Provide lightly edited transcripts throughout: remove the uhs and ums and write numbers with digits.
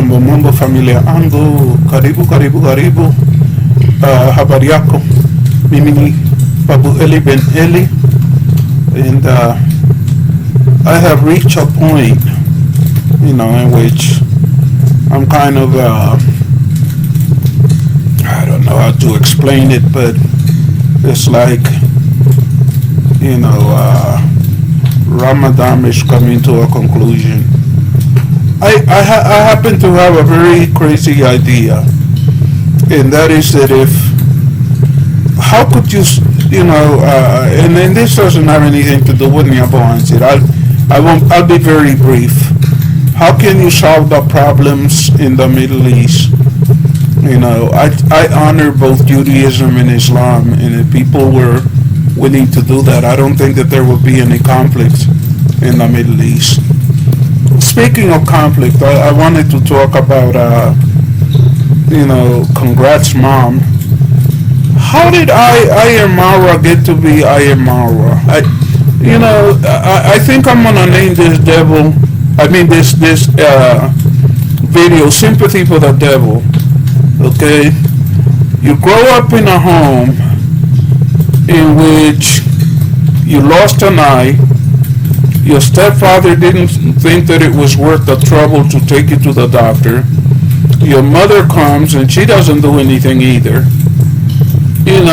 Mambo Mambo familia angu, karibu karibu karibu. Habari yako? Mimi ni Babu Eli-Ben-Eli, and I have reached a point, in which I'm kind of, I don't know how to explain it, but it's like, Ramadan is coming to a conclusion. I happen to have a very crazy idea, and that is that how could you, and then this doesn't have anything to do with me. I'll be very brief. How can you solve the problems in the Middle East? I honor both Judaism and Islam, and if people were willing to do that, I don't think that there would be any conflict in the Middle East. Speaking of conflict, I wanted to talk about, congrats mom. How did I am Marwa get to be I am Marwa? I think I'm gonna name this video Sympathy for the Devil. Okay? You grow up in a home in which you lost an eye. Your stepfather didn't think that it was worth the trouble to take you to the doctor. Your mother comes and she doesn't do anything either. And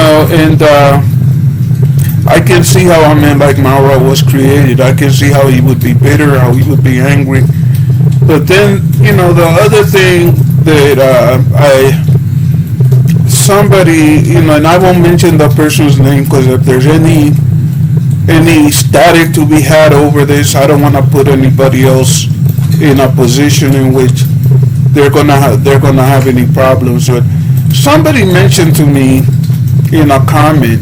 I can see how a man like Marwa was created. I can see how he would be bitter, how he would be angry. But then, the other thing that somebody, and I won't mention the person's name because if there's any static to be had over this, I don't want to put anybody else in a position in which they're gonna have any problems. But somebody mentioned to me in a comment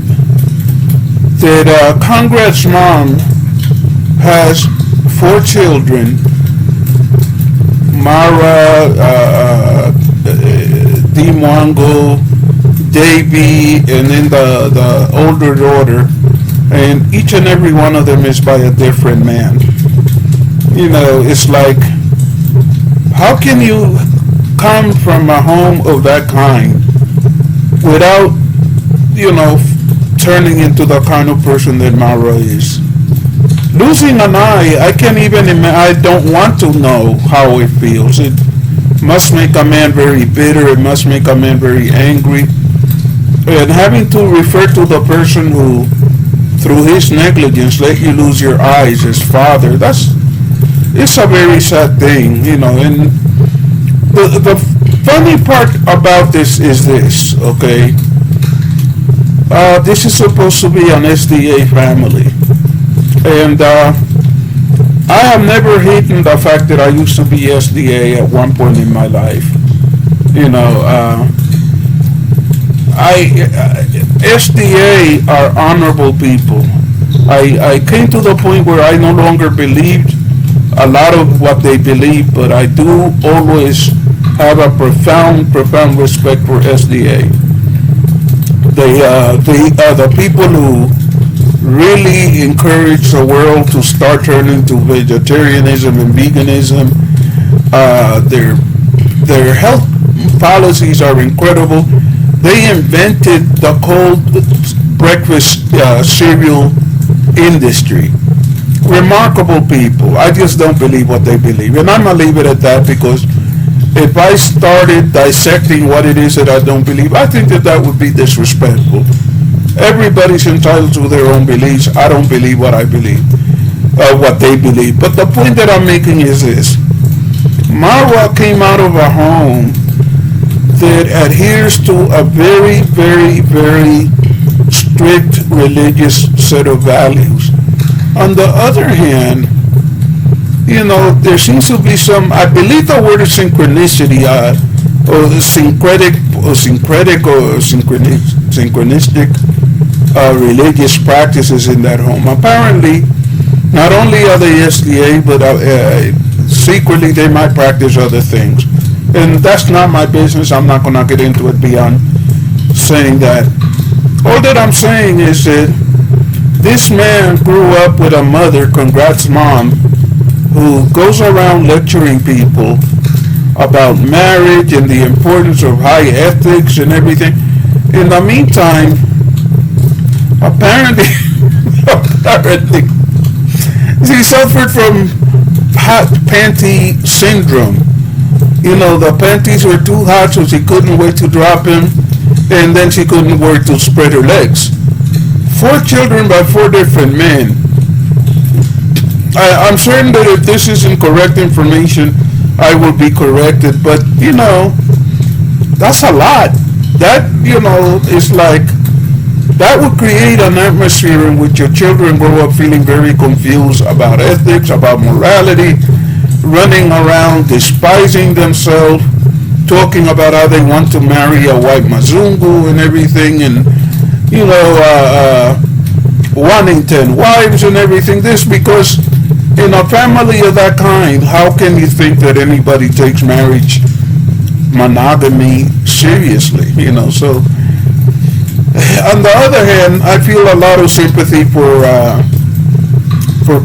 that Congress mom has 4 children: Marwa, Dimwango, Davy, and then the older daughter. And each and every one of them is by a different man. It's like, how can you come from a home of that kind without, turning into the kind of person that Marwa is? Losing an eye, I don't want to know how it feels. It must make a man very bitter. It must make a man very angry. And having to refer to the person who, through his negligence, let you lose your eyes as father, it's a very sad thing, and the funny part about this is this, okay? This is supposed to be an SDA family, and I have never hated the fact that I used to be SDA at one point in my life. SDA are honorable people. I came to the point where I no longer believed a lot of what they believe, but I do always have a profound respect for SDA. They are the people who really encourage the world to start turning to vegetarianism and veganism. Their health policies are incredible. They invented the cold breakfast cereal industry. Remarkable people. I just don't believe what they believe. And I'm going to leave it at that, because if I started dissecting what it is that I don't believe, I think that would be disrespectful. Everybody's entitled to their own beliefs. I don't believe what I believe, what they believe. But the point that I'm making is this. Marwa came out of a home that adheres to a very, very, very strict religious set of values. On the other hand, there seems to be some, I believe the word is synchronicity, or synchronistic religious practices in that home. Apparently, not only are they SDA, but secretly they might practice other things. And that's not my business. I'm not going to get into it beyond saying that. All that I'm saying is that this man grew up with a mother, congrats mom, who goes around lecturing people about marriage and the importance of high ethics and everything. In the meantime, apparently, apparently, she suffered from hot panty syndrome. You know, the panties were too hot, so she couldn't wait to drop him, and then she couldn't wait to spread her legs. 4 children by 4 different men. I'm certain that if this isn't correct information, I will be corrected, but, you know, that's a lot. That, you know, is like, that would create an atmosphere in which your children grow up feeling very confused about ethics, about morality, running around despising themselves, talking about how they want to marry a white Mazungu and everything, and, you know, wanting 10 wives and everything. This because in a family of that kind, how can you think that anybody takes marriage, monogamy, seriously? You know, so on the other hand, I feel a lot of sympathy for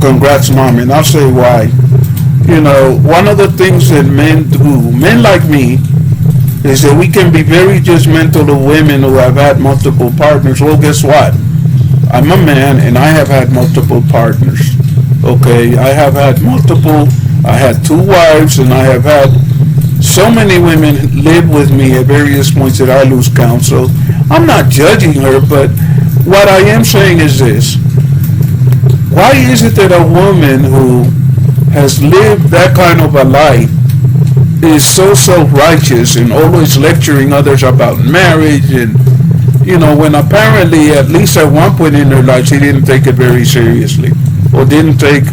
Congrats Mom, and I'll say why. You know, one of the things that men do, men like me, is that we can be very judgmental of women who have had multiple partners. Well, guess what? I'm a man and I have had multiple partners. Okay, I have had multiple, I had 2 wives, and I have had so many women live with me at various points that I lose count. So I'm not judging her, but what I am saying is this. Why is it that a woman who has lived that kind of a life is so self-righteous and always lecturing others about marriage, and, you know, when apparently at least at one point in her life she didn't take it very seriously, or didn't take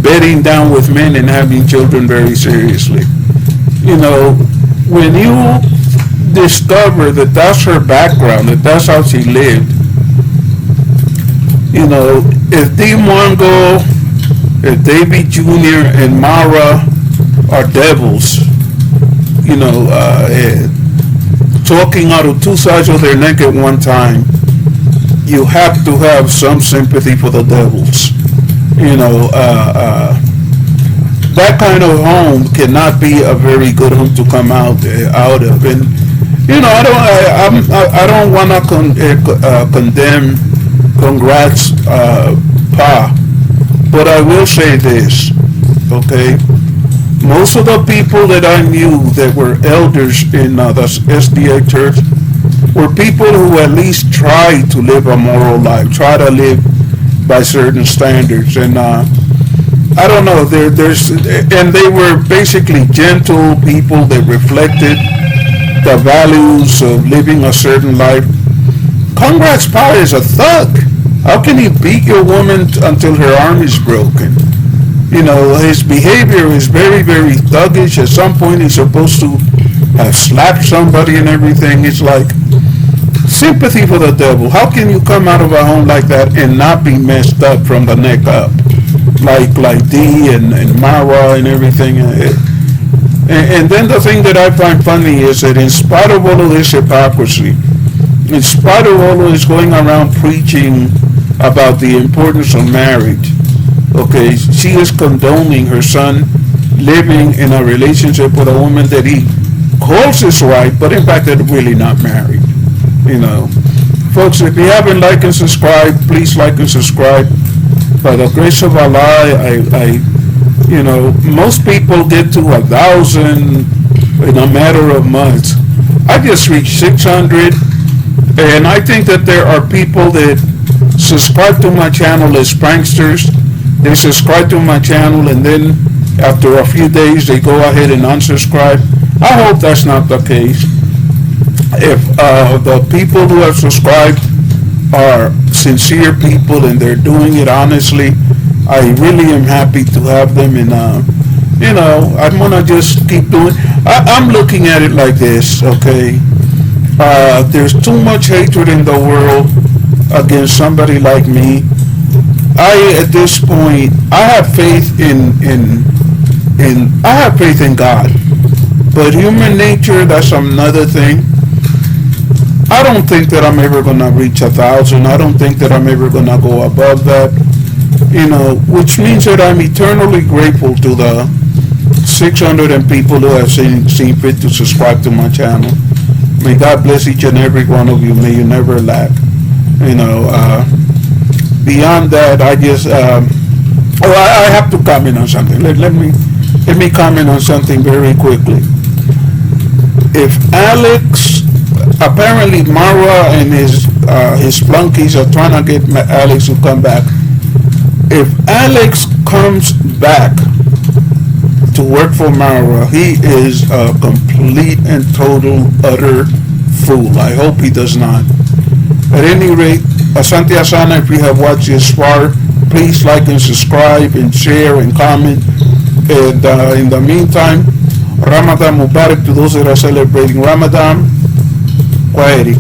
bedding down with men and having children very seriously. You know, when you discover that that's her background, that that's how she lived, you know, if D. Mongo, if Davy Jr. and Marwa are devils, you know, talking out of 2 sides of their neck at one time, you have to have some sympathy for the devils. You know, that kind of home cannot be a very good home to come out of. And, you know, I don't want to condemn Congrats Pa, but I will say this, okay? Most of the people that I knew that were elders in the SDA church were people who at least tried to live a moral life, try to live by certain standards. And I don't know, and they were basically gentle people that reflected the values of living a certain life. Congrats Pa is a thug. How can he beat your woman until her arm is broken? You know, his behavior is very, very thuggish. At some point he's supposed to have slapped somebody and everything. It's like sympathy for the devil. How can you come out of a home like that and not be messed up from the neck up? Like D and Marwa and everything. And then the thing that I find funny is that in spite of all of this hypocrisy, in spite of all of this going around preaching about the importance of marriage, okay, she is condoning her son living in a relationship with a woman that he calls his wife, but in fact they're really not married. You know, folks, if you haven't liked and subscribed, please like and subscribe. By the grace of Allah, I you know, most people get to 1,000 in a matter of months. I just reached 600, and I think that there are people that subscribe to my channel as pranksters. They subscribe to my channel, and then after a few days they go ahead and unsubscribe. I hope that's not the case. If the people who have subscribed are sincere people and they're doing it honestly, I really am happy to have them. And you know, I'm gonna just keep doing. I'm looking at it like this, okay? There's too much hatred in the world against somebody like me. At this point, I have faith I have faith in God, but human nature, that's another thing. I don't think that I'm ever gonna reach 1,000. I don't think that I'm ever gonna go above that. You know, which means that I'm eternally grateful to the 600 and people who have seen fit to subscribe to my channel. May God bless each and every one of you. May you never lack. Beyond that, I just, I have to comment on something. Let me comment on something very quickly. If Alex, apparently Marwa and his flunkies are trying to get Alex to come back. If Alex comes back to work for Marwa, he is a complete and total, utter fool. I hope he does not. At any rate, Asante Asana, if you have watched this far, please like and subscribe and share and comment. And in the meantime, Ramadan Mubarak to those that are celebrating Ramadan. Kwaheri.